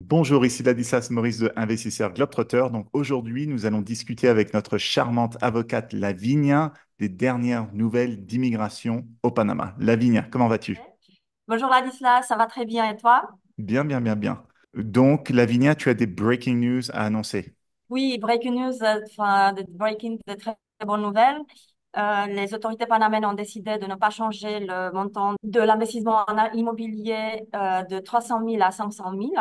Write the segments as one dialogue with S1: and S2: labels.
S1: Bonjour, ici Ladislas Maurice de Investisseur Globetrotter. Donc aujourd'hui, nous allons discuter avec notre charmante avocate Lavinia des dernières nouvelles d'immigration au Panama. Lavinia, comment vas-tu?
S2: Bonjour Ladislas, ça va très bien et toi?
S1: Bien, bien, bien, bien. Donc Lavinia, tu as des breaking news à annoncer.
S2: Oui, breaking news, enfin, de très, très bonnes nouvelles. Les autorités panamènes ont décidé de ne pas changer le montant de l'investissement en immobilier de 300 000 à 500 000.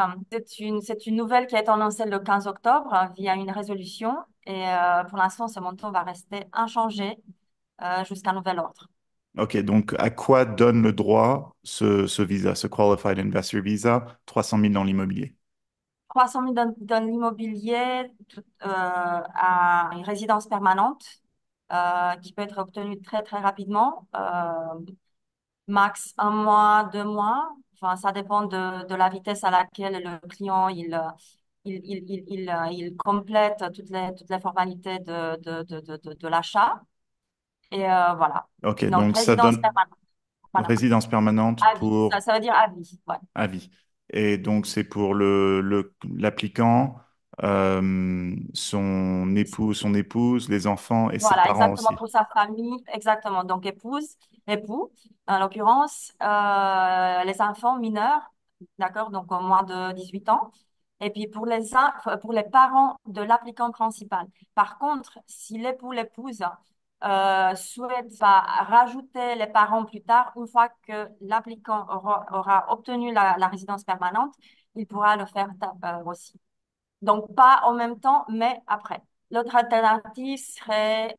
S2: C'est une nouvelle qui a été annoncée le 15 octobre via une résolution et pour l'instant, ce montant va rester inchangé jusqu'à nouvel ordre.
S1: Ok, donc à quoi donne le droit ce visa, ce Qualified Investor Visa, 300 000 dans l'immobilier?
S2: 300 000 dans l'immobilier à une résidence permanente qui peut être obtenue très, très rapidement, max un mois, 2 mois. Enfin, ça dépend de la vitesse à laquelle le client il complète toutes les formalités de l'achat. Et voilà.
S1: Ok,
S2: Donc,
S1: donc ça
S2: résidence
S1: donne
S2: permanente. Voilà.
S1: résidence permanente
S2: À vie. Ça,
S1: pour
S2: ça veut dire à vie. Ouais.
S1: à vie. Et donc, c'est pour l'applicant, son époux, son épouse, les enfants et ses
S2: Voilà,
S1: parents
S2: exactement
S1: aussi.
S2: pour sa famille, exactement. Donc époux, en l'occurrence, les enfants mineurs, d'accord, donc au moins de 18 ans. Et puis pour les parents de l'applicant principal. Par contre, si l'époux, l'épouse souhaite rajouter les parents plus tard, une fois que l'applicant aura obtenu la résidence permanente, il pourra le faire aussi. Donc, pas en même temps, mais après. L'autre alternative serait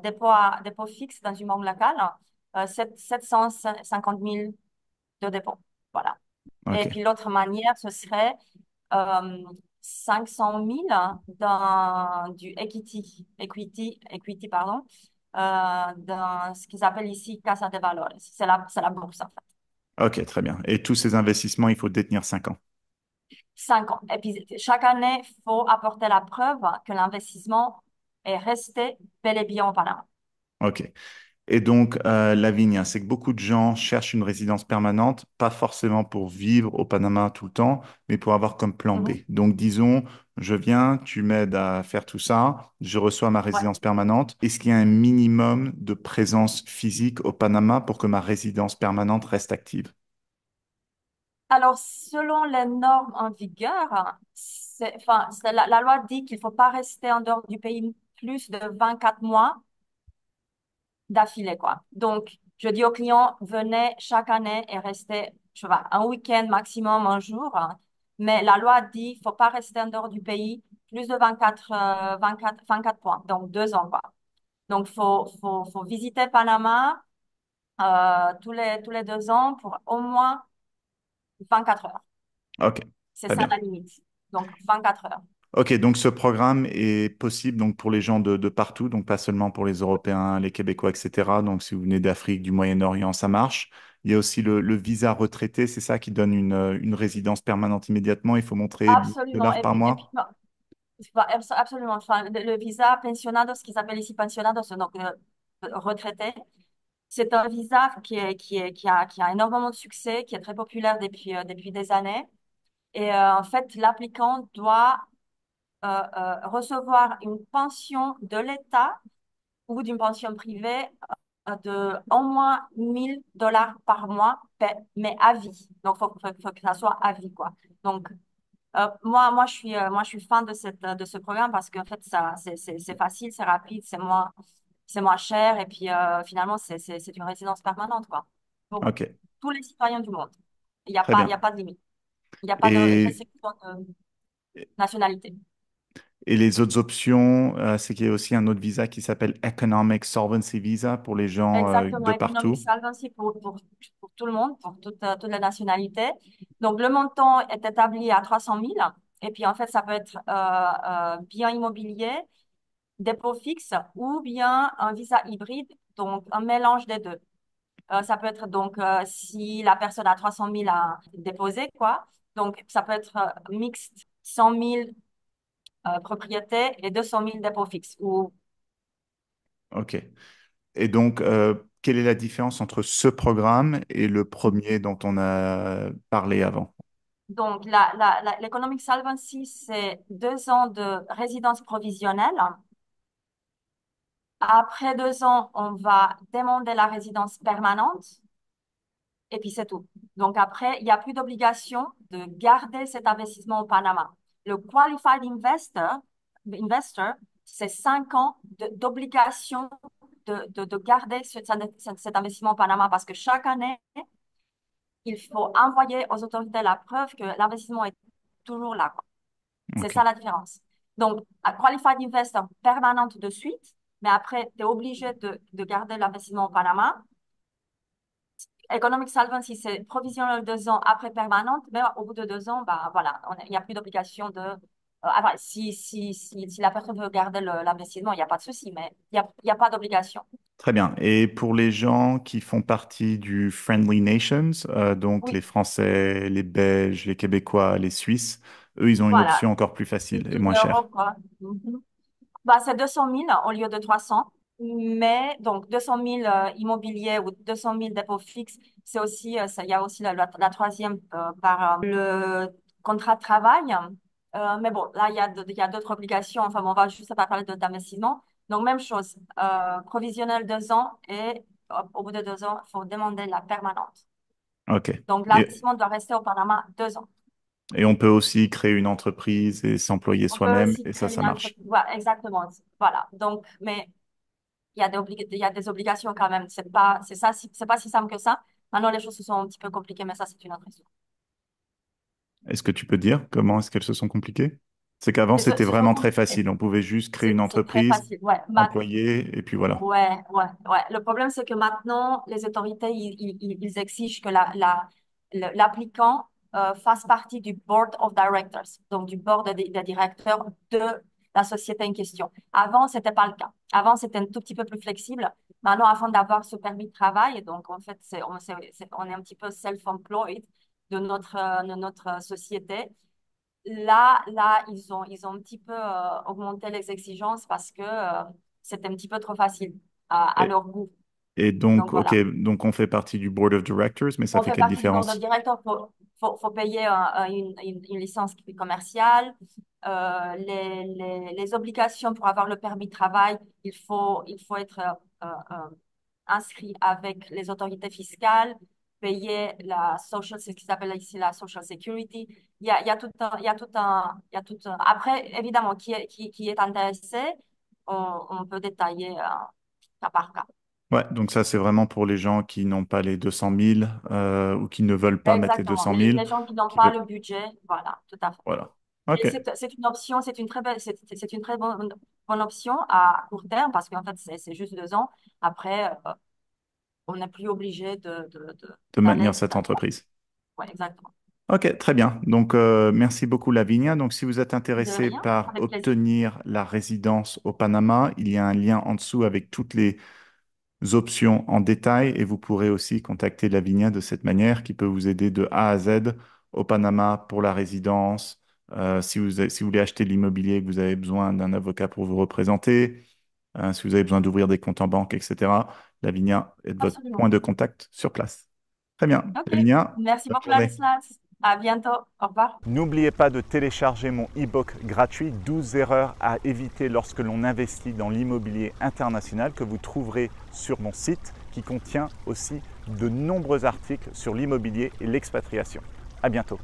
S2: dépôt fixe dans une banque locale, 750 000 de dépôt. Voilà. Et
S1: OK.
S2: puis l'autre manière, ce serait euh, 500 000 dans du equity, pardon, dans ce qu'ils appellent ici Casa de Valores. C'est la bourse, en fait.
S1: OK, très bien. Et tous ces investissements, il faut détenir 5 ans.
S2: 5 ans. Et puis, chaque année, il faut apporter la preuve que l'investissement est resté bel et bien au Panama.
S1: OK. Et donc, Lavinia, c'est que beaucoup de gens cherchent une résidence permanente, pas forcément pour vivre au Panama tout le temps, mais pour avoir comme plan B.
S2: Mhm.
S1: Donc, disons, je viens, tu m'aides à faire tout ça, je reçois ma
S2: Ouais.
S1: résidence permanente. Est-ce qu'il y a un minimum de présence physique au Panama pour que ma résidence permanente reste active?
S2: Alors, selon les normes en vigueur, enfin, la loi dit qu'il ne faut pas rester en dehors du pays plus de 24 mois d'affilée, quoi. Donc, je dis aux clients, venez chaque année et restez, je sais pas, un week-end maximum, un jour. Mais la loi dit qu'il ne faut pas rester en dehors du pays plus de 24 points, donc 2 ans, quoi. Donc, faut visiter Panama tous les 2 ans pour au moins 24 heures.
S1: OK,
S2: C'est
S1: très
S2: ça
S1: bien.
S2: la limite. Donc, 24 heures.
S1: Ok, donc ce programme est possible donc pour les gens de partout, donc pas seulement pour les Européens, les Québécois, etc. Donc si vous venez d'Afrique, du Moyen-Orient, ça marche. Il y a aussi le visa retraité, c'est ça qui donne une résidence permanente immédiatement. Il faut montrer 1000
S2: Absolument.
S1: dollars
S2: Et
S1: par
S2: puis, et puis
S1: mois.
S2: non, absolument. Enfin, le visa pensionados, ce qu'ils appellent ici pensionados, donc retraité, c'est un visa qui a énormément de succès, qui est très populaire depuis des années. Et en fait, l'applicant doit recevoir une pension de l'État ou d'une pension privée de au moins 1 000 $ par mois, mais à vie. Donc, faut que ça soit à vie, quoi. Donc, moi, je suis fan de ce programme parce qu'en fait, c'est facile, c'est rapide, c'est moins cher et puis finalement, c'est une résidence permanente, quoi. Pour
S1: Ok,
S2: tous les citoyens du monde. Il n'y a
S1: très
S2: pas, il y a
S1: bien.
S2: pas de limite. Il n'y a pas de
S1: Et,
S2: restriction de nationalité.
S1: et les autres options, c'est qu'il y a aussi un autre visa qui s'appelle Economic Solvency Visa pour les gens
S2: Exactement,
S1: de
S2: Economic
S1: partout.
S2: Solvency pour tout le monde, pour toutes les nationalités. Donc, le montant est établi à 300 000. Et puis, en fait, ça peut être bien immobilier, dépôt fixe ou bien un visa hybride, donc un mélange des deux. Ça peut être donc si la personne a 300 000 à déposer, quoi. Donc, ça peut être mixte 100 000 propriétés et 200 000 dépôts fixes. Ou
S1: Ok. Et donc, quelle est la différence entre ce programme et le premier dont on a parlé avant?
S2: Donc, l'economic solvency, c'est 2 ans de résidence provisionnelle. Après 2 ans, on va demander la résidence permanente et puis c'est tout. Donc après, il n'y a plus d'obligation de garder cet investissement au Panama. Le qualified investor, c'est 5 ans d'obligation de garder cet investissement au Panama parce que chaque année, il faut envoyer aux autorités la preuve que l'investissement est toujours là, quoi. C'est
S1: Ok,
S2: ça la différence. Donc, à qualified investor permanente de suite, mais après, tu es obligé de garder l'investissement au Panama. Economic solvency, c'est provisionnel 2 ans après permanente, mais au bout de 2 ans, bah, voilà, il n'y a plus d'obligation de. Après, si la personne veut garder l'investissement, il n'y a pas de souci, mais il y a pas d'obligation.
S1: très bien. Et pour les gens qui font partie du Friendly Nations, donc les
S2: Oui,
S1: Français, les Belges, les Québécois, les Suisses, eux, ils ont une
S2: voilà.
S1: option encore plus facile et moins chère.
S2: L'Europe, quoi. Mhm. Bah, c'est 200 000 au lieu de 300. Mais donc 200 000 immobiliers ou 200 000 dépôts fixes, c'est aussi, il y a aussi la troisième par le contrat de travail. Mais bon, là, il y a d'autres obligations. Enfin, bon, on va juste pas parler d'investissement. Donc, même chose, provisionnel 2 ans et au bout de 2 ans, il faut demander la permanente.
S1: Ok.
S2: Donc,
S1: Et,
S2: l'investissement doit rester au Panama 2 ans.
S1: et on peut aussi créer une entreprise et s'employer
S2: On peut
S1: soi-même
S2: aussi
S1: et ça,
S2: créer
S1: ça
S2: une
S1: marche.
S2: entreprise. Voilà, exactement. Voilà. Donc, mais il y a des obligations quand même. C'est pas si simple que ça. Maintenant, les choses se sont un petit peu compliquées, mais ça, c'est une autre histoire.
S1: Est-ce que tu peux dire comment est-ce qu'elles se sont compliquées? C'est qu'avant, c'était
S2: Se sont
S1: vraiment très
S2: compliquées.
S1: facile. On pouvait juste créer une
S2: C'est très
S1: entreprise,
S2: facile. Ouais,
S1: employer et puis voilà.
S2: ouais, ouais, ouais. Le problème, c'est que maintenant, les autorités, ils exigent que l'applicant fasse partie du board of directors, donc du board des directeurs de la société en question. Avant, c'était pas le cas. Avant, c'était un tout petit peu plus flexible. Maintenant, afin d'avoir ce permis de travail, donc en fait, on est un petit peu self-employed de notre société. Là, ils ont un petit peu augmenté les exigences parce que c'était un petit peu trop facile à
S1: Et,
S2: leur goût.
S1: et
S2: Donc
S1: donc, ok,
S2: voilà.
S1: donc on fait partie du board of directors, mais ça
S2: On
S1: fait
S2: fait
S1: quelle
S2: partie du board of
S1: différence?
S2: directors. Faut payer une licence commerciale. Les obligations pour avoir le permis de travail, il faut être inscrit avec les autorités fiscales, payer ce qui s'appelle ici la social security. Il y a tout un, il y a tout un, il y a tout un. Après, évidemment, qui est intéressé, on peut détailler cas par cas.
S1: Ouais, donc ça, c'est vraiment pour les gens qui n'ont pas les 200 000 ou qui ne veulent pas mettre les
S2: Exactement.
S1: 200 000,
S2: Les gens qui n'ont
S1: qui
S2: pas
S1: veulent.
S2: le budget, voilà, tout à fait.
S1: Voilà.
S2: Et
S1: Ok.
S2: c'est une option, c'est une très bonne option à court terme parce qu'en fait, c'est juste 2 ans. Après, on n'est plus obligé
S1: De maintenir
S2: d'aller.
S1: cette entreprise.
S2: Ouais, exactement.
S1: Ok, très bien. Donc, merci beaucoup, Lavinia. Donc, si vous êtes
S2: De
S1: intéressé
S2: rien,
S1: par
S2: avec plaisir.
S1: obtenir la résidence au Panama, il y a un lien en dessous avec toutes les options en détail et vous pourrez aussi contacter Lavinia de cette manière qui peut vous aider de A à Z au Panama pour la résidence. Si vous voulez acheter de l'immobilier et que vous avez besoin d'un avocat pour vous représenter, si vous avez besoin d'ouvrir des comptes en banque, etc., Lavinia est votre point
S2: Absolument.
S1: de contact sur place. Très bien.
S2: OK.
S1: Lavinia,
S2: Merci
S1: bonne
S2: beaucoup,
S1: journée.
S2: Ladislas. À bientôt. Au revoir.
S1: N'oubliez pas de télécharger mon e-book gratuit 12 erreurs à éviter lorsque l'on investit dans l'immobilier international que vous trouverez sur mon site qui contient aussi de nombreux articles sur l'immobilier et l'expatriation. À bientôt.